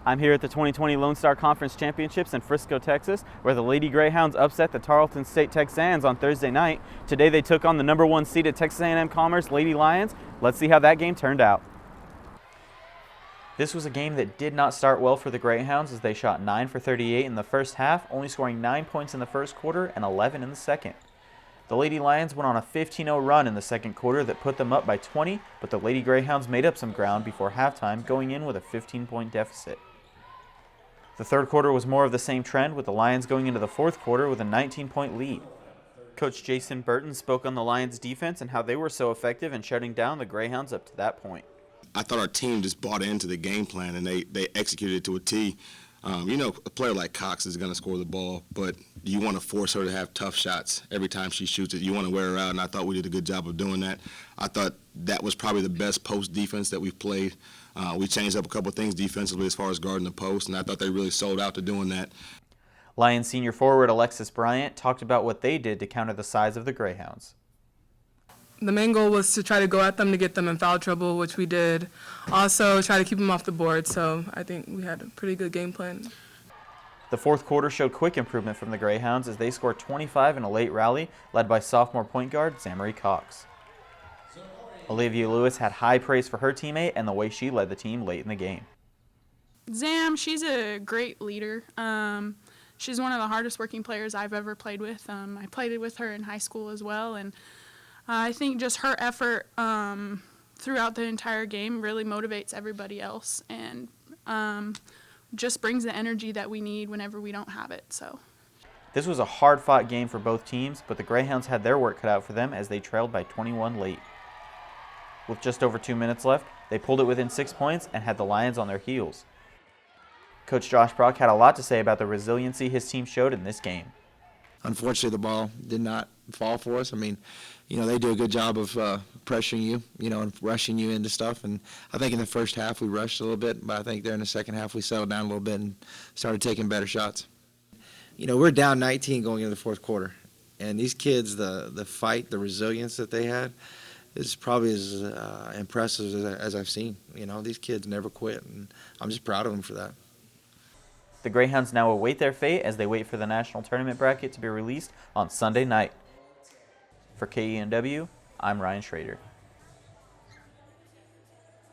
I'm here at the 2020 Lone Star Conference Championships in Frisco, Texas, where the Lady Greyhounds upset the Tarleton State Texans on Thursday night. Today they took on the number 1 seeded Texas A&M Commerce Lady Lions. Let's see how that game turned out. This was a game that did not start well for the Greyhounds as they shot 9 for 38 in the first half, only scoring 9 points in the first quarter and 11 in the second. The Lady Lions went on a 15-0 run in the second quarter that put them up by 20, but the Lady Greyhounds made up some ground before halftime, going in with a 15-point deficit. The third quarter was more of the same trend, with the Lions going into the fourth quarter with a 19-point lead. Coach Jason Burton spoke on the Lions' defense and how they were so effective in shutting down the Greyhounds up to that point. I thought our team just bought into the game plan, and they executed it to a T. A player like Cox is going to score the ball, but you want to force her to have tough shots every time she shoots it. You want to wear her out, and I thought we did a good job of doing that. I thought that was probably the best post defense that we've played. We changed up a couple of things defensively as far as guarding the post, and I thought they really sold out to doing that. Lions senior forward Alexis Bryant talked about what they did to counter the size of the Greyhounds. The main goal was to try to go at them to get them in foul trouble, which we did. Also, try to keep them off the board, so I think we had a pretty good game plan. The fourth quarter showed quick improvement from the Greyhounds as they scored 25 in a late rally, led by sophomore point guard Zamarie Cox. Olivia Lewis had high praise for her teammate and the way she led the team late in the game. Zam, she's a great leader. She's one of the hardest working players I've ever played with. I played with her in high school as well, and I think just her effort throughout the entire game really motivates everybody else and just brings the energy that we need whenever we don't have it. So, this was a hard-fought game for both teams, but the Greyhounds had their work cut out for them as they trailed by 21 late. With just over 2 minutes left, they pulled it within 6 points and had the Lions on their heels. Coach Josh Brock had a lot to say about the resiliency his team showed in this game. Unfortunately, the ball did not fall for us. I mean, they do a good job of pressuring you, and rushing you into stuff. And I think in the first half we rushed a little bit, but I think there in the second half we settled down a little bit and started taking better shots. We're down 19 going into the fourth quarter. And these kids, the fight, the resilience that they had is probably as impressive as I've seen. These kids never quit, and I'm just proud of them for that. The Greyhounds now await their fate as they wait for the national tournament bracket to be released on Sunday night. For KENW, I'm Ryan Schrader.